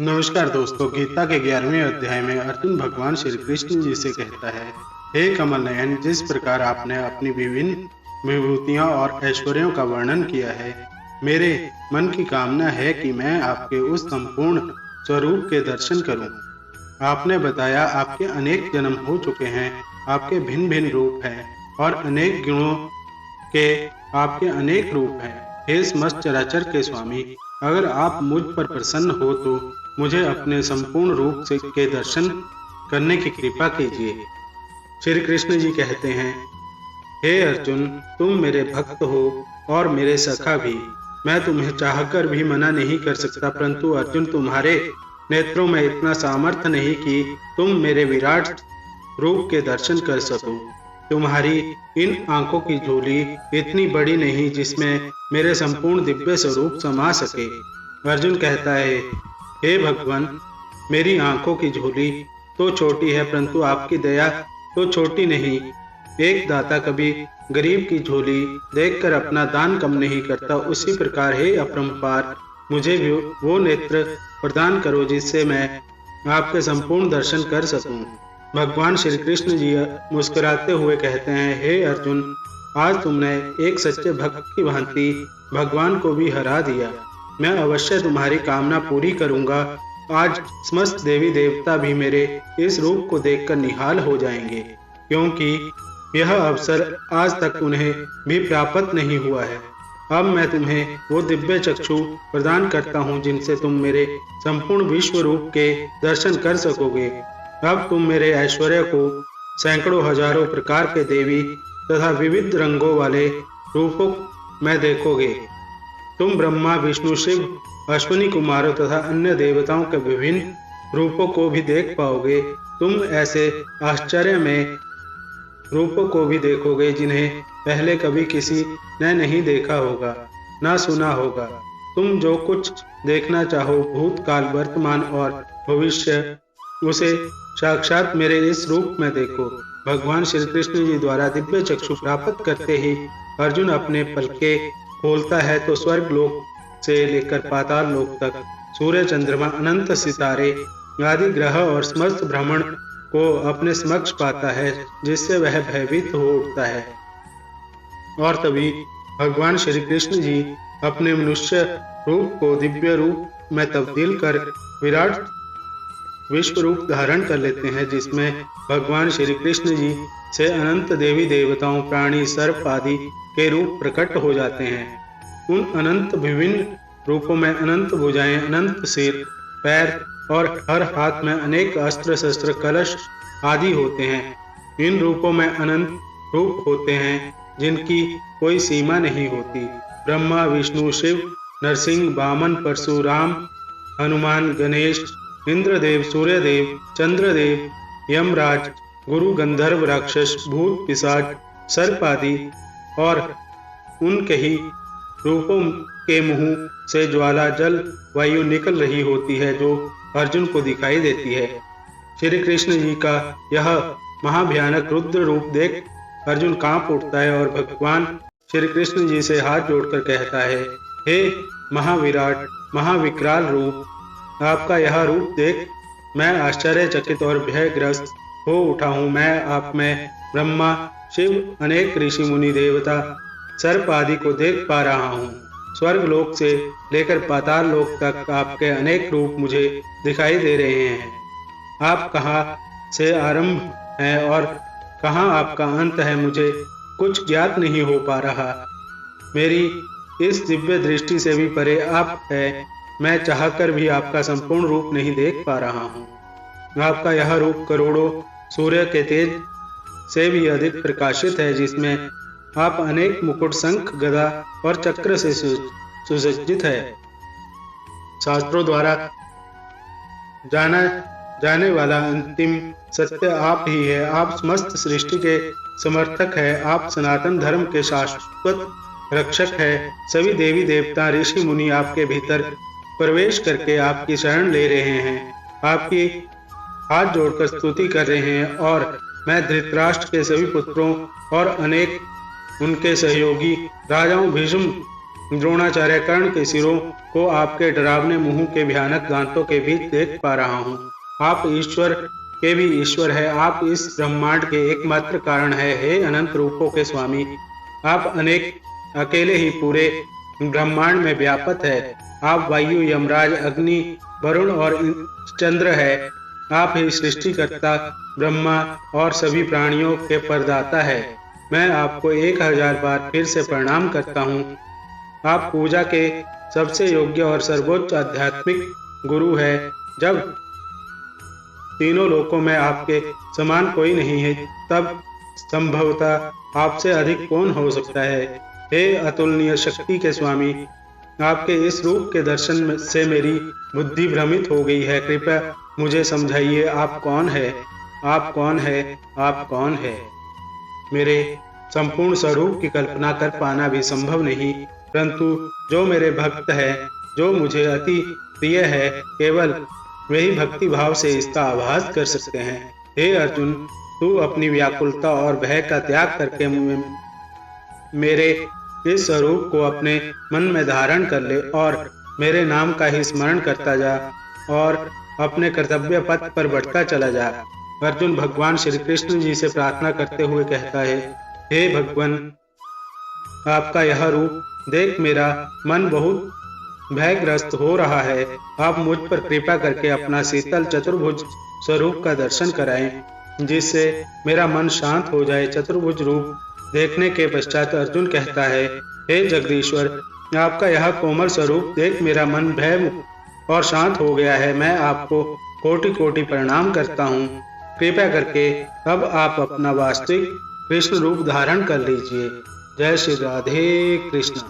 नमस्कार दोस्तों, गीता के 11वें अध्याय में अर्जुन भगवान श्री कृष्ण जी से कहता है, हे कमल नयन, जिस प्रकार आपने अपनी विभिन्न विभूतियों और ऐश्वर्यों का वर्णन किया है, मेरे मन की कामना है कि मैं आपके उस संपूर्ण स्वरूप के दर्शन करूं। आपने बताया आपके अनेक जन्म हो चुके हैं, आपके भिन्न भिन्न रूप हैं और अनेक गुणों के आपके अनेक रूप हैं। हे समस्त चराचर के स्वामी, अगर आप मुझ पर प्रसन्न हो तो मुझे अपने संपूर्ण रूप से के दर्शन करने की कृपा कीजिए। श्री कृष्ण जी कहते हैं, हे अर्जुन, तुम मेरे भक्त हो और मेरे सखा भी। मैं तुम्हें चाहकर भी मना नहीं कर सकता, परंतु अर्जुन, तुम्हारे नेत्रों में इतना सामर्थ्य नहीं कि तुम मेरे विराट रूप के दर्शन कर सको। तुम्हारी इन आंखों की झोली इतनी बड़ी नहीं जिसमें मेरे संपूर्ण दिव्य स्वरूप समा सके। अर्जुन कहता है, हे भगवान, मेरी आंखों की झोली तो छोटी है, परंतु आपकी दया तो छोटी नहीं। एक दाता कभी गरीब की झोली देखकर अपना दान कम नहीं करता। उसी प्रकार हे अपरंपार, मुझे भी वो नेत्र प्रदान करो जिससे मैं आपके संपूर्ण दर्शन कर सकूं। भगवान श्री कृष्ण जी मुस्कुराते हुए कहते हैं, हे अर्जुन, आज तुमने एक सच्चे भक्त की भांति भगवान को भी हरा दिया। मैं अवश्य तुम्हारी कामना पूरी करूंगा। आज समस्त देवी देवता भी मेरे इस रूप को देखकर निहाल हो जाएंगे, क्योंकि यह अवसर आज तक उन्हें भी प्राप्त नहीं हुआ है। अब मैं तुम्हें वो दिव्य चक्षु प्रदान करता हूँ जिनसे तुम मेरे संपूर्ण विश्व रूप के दर्शन कर सकोगे। अब तुम मेरे ऐश्वर्य को सैकड़ों हजारों प्रकार के देवी तथा विविध रंगों वाले रूपों में देखोगे। तुम ब्रह्मा, विष्णु, शिव, अश्विनी कुमारों तथा अन्य देवताओं के विभिन्न रूपों को भी देख पाओगे। तुम ऐसे आश्चर्य में रूपों को भी देखोगे जिन्हें पहले कभी किसी ने नहीं देखा होगा, ना सुना होगा। तुम जो कुछ देखना चाहो, भूतकाल, वर्तमान और भविष्य, उसे साक्षात मेरे इस रूप में देखो। भगवान श्री कृष्ण जी द्वारा दिव्य चक्षु प्राप्त करते ही अर्जुन अपने पलकें खोलता है तो स्वर्ग लोक से लेकर पाताल लोक तक सूर्य, चंद्रमा, अनंत सितारे आदि ग्रह और समस्त ब्रह्मांड को अपने समक्ष पाता है, जिससे वह भयभीत हो उठता है। और तभी भगवान श्री कृष्ण जी अपने मनुष्य रूप को दिव्य रूप में तब्दील कर विराट विश्व रूप धारण कर लेते हैं, जिसमें भगवान श्री कृष्ण जी से अनंत देवी देवताओं, प्राणी, सर्प आदि के रूप प्रकट हो जाते हैं। उन अनंत विभिन्न रूपों में अनंत भुजाएं, अनंत सिर, पैर और हर हाथ में अनेक अस्त्र शस्त्र, कलश आदि होते हैं। इन रूपों में अनंत रूप होते हैं जिनकी कोई सीमा नहीं होती। ब्रह्मा, विष्णु, शिव, नरसिंह, वामन, परशुराम, हनुमान, गणेश, इंद्रदेव, सूर्यदेव, चंद्रदेव, यमराज, गुरु, गंधर्व, राक्षस, भूत, पिशाच, सर्प आदि और उनके ही रूपों के मुंह से ज्वाला, जल, वायु निकल रही होती है, जो अर्जुन को दिखाई देती है। श्री कृष्ण जी का यह महाभयानक रुद्र रूप देख अर्जुन कांप उठता है और भगवान श्री कृष्ण जी से हाथ जोड़कर कहता है, हे महाविराट, महाविकराल रूप, आपका यह रूप देख मैं आश्चर्यचकित और भयग्रस्त हो उठा हूँ। मैं आप में ब्रह्मा, शिव, अनेक ऋषि, मुनि, देवता, सर्प आदि को देख पा रहा हूँ। स्वर्ग लोक से लेकर पाताल लोक तक आपके अनेक रूप मुझे दिखाई दे रहे हैं। आप कहाँ से आरंभ हैं और कहाँ आपका अंत है, मुझे कुछ ज्ञात नहीं हो पा रहा। मेरी इस दिव्य दृष्टि से भी परे आप है। मैं चाहकर भी आपका संपूर्ण रूप नहीं देख पा रहा हूँ। आपका यह रूप करोड़ों सूर्य के तेज से भी अधिक प्रकाशित है, जिसमें आप अनेक मुकुट, शंख, गदा और चक्र से सुसज्जित है। शास्त्रों द्वारा जाना जाने वाला अंतिम सत्य आप ही है। आप समस्त सृष्टि के समर्थक है। आप सनातन धर्म के शाश्वत रक्षक है। सभी देवी देवता, ऋषि, मुनि आपके भीतर प्रवेश करके आपकी शरण ले रहे हैं, आपकी हाथ जोड़कर स्तुति कर रहे हैं। और मैं धृतराष्ट्र के सभी पुत्रों और अनेक उनके सहयोगी राजाओं, भीष्म, द्रोणाचार्य कर्ण के सिरों को आपके डरावने मुंह के भयानक दांतों के बीच देख पा रहा हूँ। आप ईश्वर के भी ईश्वर है, आप इस ब्रह्मांड के एकमात्र कारण है। हे अनंत रूपों के स्वामी, आप अकेले ही पूरे ब्रह्मांड में व्यापक है। आप वायु, यमराज, अग्नि, वरुण और चंद्र है। आप ही सृष्टिकर्ता, ब्रह्मा और सभी प्राणियों के परदाता है। मैं आपको 1000 बार फिर से प्रणाम करता हूँ। आप पूजा के सबसे योग्य और सर्वोच्च आध्यात्मिक गुरु है। जब तीनों लोकों में आपके समान कोई नहीं है, तब संभवतः आपसे अधिक कौन हो सकता है। हे अतुलनीय शक्ति के स्वामी, आपके इस रूप के दर्शन से मेरी बुद्धि भ्रमित हो गई है। कृपया मुझे समझाइए, आप कौन है? आप कौन है? आप कौन है? मेरे संपूर्ण स्वरूप की कल्पना कर पाना भी संभव नहीं, परंतु जो मेरे भक्त है, जो मुझे अति प्रिय है, केवल वही भक्ति भाव से इसका आभास कर सकते हैं। हे अर्जुन, तू अपनी व्याकुलता और भय का त्याग करके मेरे इस स्वरूप को अपने मन में धारण कर ले और मेरे नाम का ही स्मरण करता जा और अपने कर्तव्य पथ पर बढ़ता चला जा। अर्जुन भगवान श्री कृष्ण जी से प्रार्थना करते हुए कहता है, हे भगवान, आपका यह रूप देख मेरा मन बहुत भयग्रस्त हो रहा है। आप मुझ पर कृपा करके अपना शीतल चतुर्भुज स्वरूप का दर्शन कराएं, जिससे मेरा मन शांत हो जाए। चतुर्भुज रूप देखने के पश्चात अर्जुन कहता है, हे जगदीश्वर, आपका यह कोमल स्वरूप देख मेरा मन भय मुक्त और शांत हो गया है। मैं आपको कोटि कोटि प्रणाम करता हूँ। कृपया करके अब आप अपना वास्तविक कृष्ण रूप धारण कर लीजिए। जय श्री राधे कृष्ण।